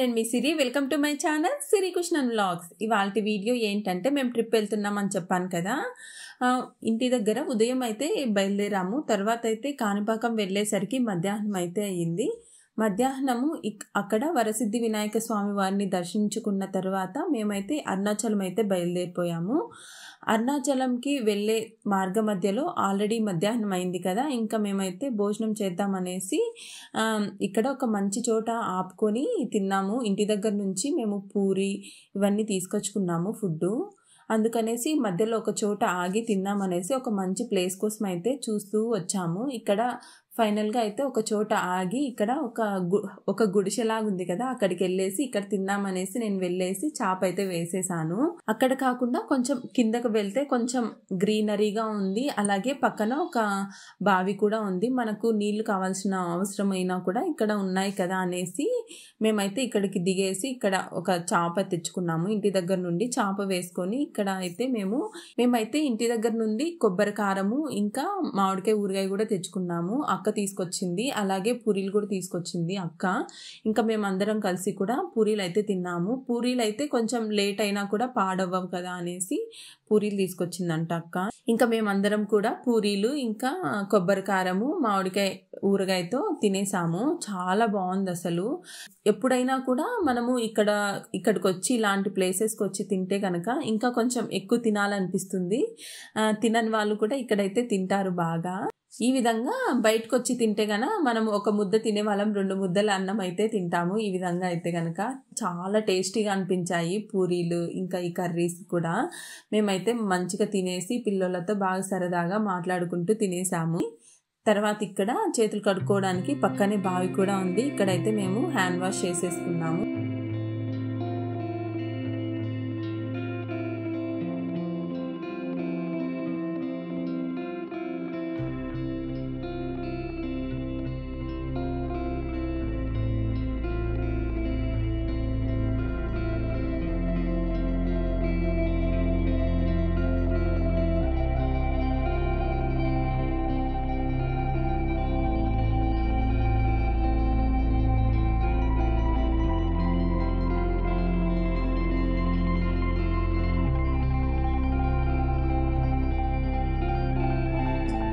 నేను మీ Siri welcome to my channel Siri Krishnan vlogs. ఇవాల్టి వీడియో ఏంటంటే మేము ట్రిప్ వెళ్తున్నాం అని చెప్పాను కదా. ఇంటి దగ్గర ఉదయం అయితే బయలుదేరాము. తర్వాత అయితే కాణిపాకం వెళ్ళేసరికి మధ్యాహ్నం అయితే అయ్యింది. మధ్యాహ్నము అక్కడ వరసిద్ధి వినాయక స్వామి వారిని దర్శించుకున్న తర్వాత మేమైతే అరుణాచలం అయితే బయలుదేరిపోయాము. అరుణాచలంకి వెళ్ళే మార్గ మధ్యలో ఆల్రెడీ మధ్యాహ్నం అయింది కదా, ఇంకా మేమైతే భోజనం చేద్దామనేసి ఇక్కడ ఒక మంచి చోట ఆపుకొని తిన్నాము. ఇంటి దగ్గర నుంచి మేము పూరి ఇవన్నీ తీసుకొచ్చుకున్నాము ఫుడ్డు. అందుకనేసి మధ్యలో ఒక చోట ఆగి తిన్నామనేసి ఒక మంచి ప్లేస్ కోసం అయితే చూస్తూ వచ్చాము. ఇక్కడ ఫైనల్గా అయితే ఒక చోట ఆగి ఇక్కడ ఒక గుడిసెలాగా ఉంది కదా, అక్కడికి వెళ్ళేసి ఇక్కడ తిన్నామనేసి నేను వెళ్ళేసి చాప అయితే వేసేసాను. అక్కడ కాకుండా కొంచెం కిందకు వెళ్తే కొంచెం గ్రీనరీగా ఉంది, అలాగే పక్కన ఒక బావి కూడా ఉంది. మనకు నీళ్లు కావాల్సిన అవసరమైనా కూడా ఇక్కడ ఉన్నాయి కదా అనేసి మేమైతే ఇక్కడికి దిగేసి ఇక్కడ ఒక చాప తెచ్చుకున్నాము. ఇంటి దగ్గర నుండి చాప వేసుకొని ఇక్కడ అయితే మేమైతే ఇంటి దగ్గర నుండి కొబ్బరి కారము ఇంకా మామిడికాయ ఊరగాయ కూడా తెచ్చుకున్నాము. అక్క తీసుకొచ్చింది, అలాగే పూరీలు కూడా తీసుకొచ్చింది అక్క. ఇంకా మేమందరం కలిసి కూడా పూరీలు అయితే తిన్నాము. పూరీలు అయితే కొంచెం లేట్ అయినా కూడా పాడవ్వవు కదా అనేసి పూరీలు తీసుకొచ్చిందంట అక్క. ఇంకా మేమందరం కూడా పూరీలు ఇంకా కొబ్బరి కారము మామిడికాయ ఊరగాయతో తినేసాము. చాలా బాగుంది అసలు. ఎప్పుడైనా కూడా మనము ఇక్కడికి వచ్చి ఇలాంటి ప్లేసెస్కి వచ్చి తింటే కనుక ఇంకా కొంచెం ఎక్కువ తినాలనిపిస్తుంది. తినని వాళ్ళు కూడా ఇక్కడైతే తింటారు బాగా. ఈ విధంగా బయటకు వచ్చి తింటే గన మనం ఒక ముద్ద తినే వాళ్ళం 2 ముద్దల అన్నం అయితే తింటాము. ఈ విధంగా అయితే కనుక చాలా టేస్టీగా అనిపించాయి పూరీలు ఇంకా ఈ కర్రీస్ కూడా. మేమైతే మంచిగా తినేసి పిల్లలతో బాగా సరదాగా మాట్లాడుకుంటూ తినేసాము. తర్వాత ఇక్కడ చేతులు కడుక్కోవడానికి పక్కనే బావి కూడా ఉంది. ఇక్కడైతే మేము హ్యాండ్ వాష్ చేసేసుకున్నాము.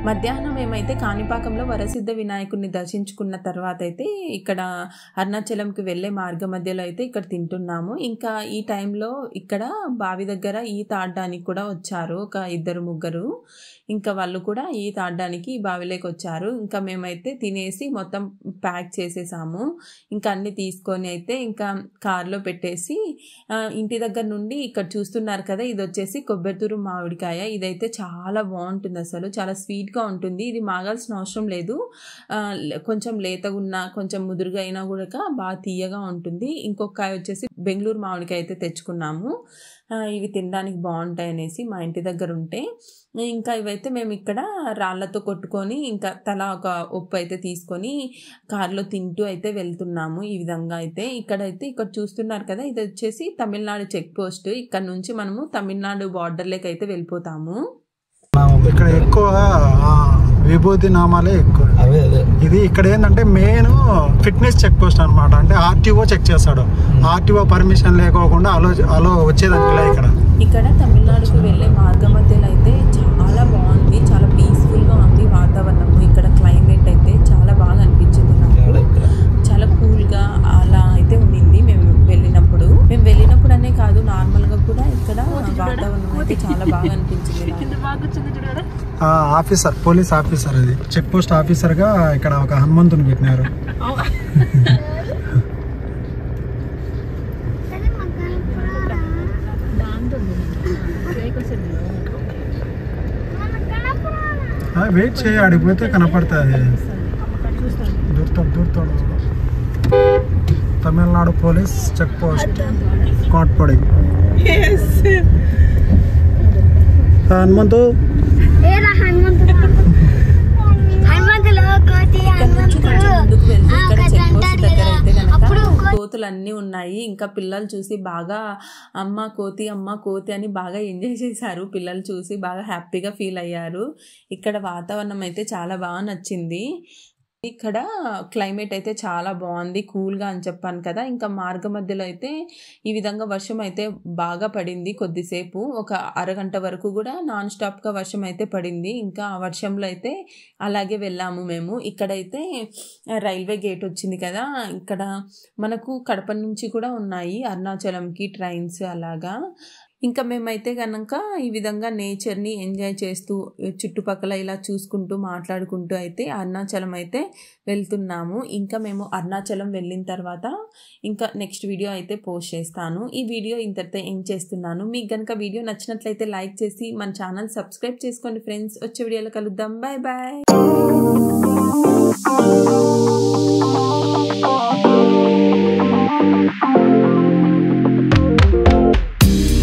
మధ్యాహ్నం మేమైతే కాణిపాకంలో వరసిద్ధ వినాయకుడిని దర్శించుకున్న తర్వాత అయితే ఇక్కడ అరుణాచలంకి వెళ్ళే మార్గ మధ్యలో అయితే ఇక్కడ తింటున్నాము. ఇంకా ఈ టైంలో ఇక్కడ బావి దగ్గర ఈత ఆడడానికి కూడా వచ్చారు ఒక 2-3. ఇంకా వాళ్ళు కూడా ఈత ఆడడానికి బావిలోకి వచ్చారు. ఇంకా మేమైతే తినేసి మొత్తం ప్యాక్ చేసేసాము. ఇంకా అన్ని తీసుకొని అయితే ఇంకా కారులో పెట్టేసి ఇంటి దగ్గర నుండి ఇక్కడ చూస్తున్నారు కదా, ఇది వచ్చేసి కొబ్బరితూరు మామిడికాయ. ఇదైతే చాలా బాగుంటుంది అసలు, చాలా స్వీట్గా ఉంటుంది. ఇది మాగాల్సిన అవసరం లేదు, కొంచెం లేతగా ఉన్నా కొంచెం ముదురుగా అయినా కూడా బాగా తీయగా ఉంటుంది. ఇంకొక కాయ వచ్చేసి బెంగళూరు మామిడికాయ అయితే తెచ్చుకున్నాము. ఇవి తినడానికి బాగుంటాయి అనేసి మా ఇంటి దగ్గర ఉంటే. ఇంకా ఇవైతే మేము ఇక్కడ రాళ్లతో కొట్టుకొని ఇంకా తలా ఒక ఉప్పు అయితే తీసుకొని కారులో తింటూ అయితే వెళ్తున్నాము. ఈ విధంగా అయితే ఇక్కడ చూస్తున్నారు కదా, ఇది వచ్చేసి తమిళనాడు చెక్ పోస్ట్. ఇక్కడ నుంచి మనము తమిళనాడు బార్డర్లోకి అయితే వెళ్ళిపోతాము. ఇక్కడ ఎక్కువ విభూతి నామాలే ఎక్కువ. ఇది ఇక్కడ ఏంటంటే మెయిన్ ఫిట్నెస్ చెక్ పోస్ట్ అనమాట. అంటే ఆర్టీఓ చెక్ చేస్తాడు. ఆర్టీఓ పర్మిషన్ లేకోకుండా అలో వచ్చేదానికి ఇక్కడ తమిళనాడుకు వెళ్ళే మార్గ మధ్యలో అయితే చాలా బాగుంది, చాలా పీస్ఫుల్గా ఉంది వాతావరణం. ఇక్కడ క్లైమేట్ అయితే చాలా బాగా అనిపించింది నాకు, చాలా కూల్గా అలా అయితే ఉండింది. మేము వెళ్ళినప్పుడు అనే కాదు, నార్మల్గా కూడా ఇక్కడ వాతావరణం అయితే చాలా బాగా అనిపించింది. ఆఫీసర్, పోలీస్ ఆఫీసర్, అది చెక్ పోస్ట్ ఆఫీసర్ గా ఇక్కడ ఒక హనుమంతుని పెట్టినారు. వెయిట్ చేయి, ఆడిపోతే కనపడుతుంది. దూర్తాడు Tamil Nadu police check post Katpadi. హనుమంతు కోతులన్నీ ఉన్నాయి. ఇంకా పిల్లలు చూసి బాగా అమ్మ కోతి అని బాగా ఎంజాయ్ చేశారు. పిల్లలు చూసి బాగా హ్యాపీగా ఫీల్ అయ్యారు. ఇక్కడ వాతావరణం అయితే చాలా బాగా నచ్చింది. ఇక్కడ క్లైమేట్ అయితే చాలా బాగుంది, కూల్గా అని చెప్పాను కదా. ఇంకా మార్గ మధ్యలో అయితే ఈ విధంగా వర్షం అయితే బాగా పడింది. కొద్దిసేపు ఒక అరగంట వరకు కూడా నాన్ స్టాప్గా వర్షం అయితే పడింది. ఇంకా ఆ వర్షంలో అయితే అలాగే వెళ్ళాము మేము. ఇక్కడైతే రైల్వే గేట్ వచ్చింది కదా, ఇక్కడ మనకు కడప నుంచి కూడా ఉన్నాయి అరుణాచలంకి ట్రైన్స్ అలాగా. ఇంకా మేమైతే కనుక ఈ విధంగా నేచర్ని ఎంజాయ్ చేస్తూ చుట్టుపక్కల ఇలా చూసుకుంటూ మాట్లాడుకుంటూ అయితే అరుణాచలం అయితే వెళ్తున్నాము. ఇంకా మేము అరుణాచలం వెళ్ళిన తర్వాత ఇంకా నెక్స్ట్ వీడియో అయితే పోస్ట్ చేస్తాను. ఈ వీడియో ఇంతటితో ఏం చేస్తున్నాను. మీకు కనుక వీడియో నచ్చినట్లయితే లైక్ చేసి మన ఛానల్ సబ్స్క్రైబ్ చేసుకోండి ఫ్రెండ్స్. వచ్చే వీడియోలో కలుద్దాం. Bye bye.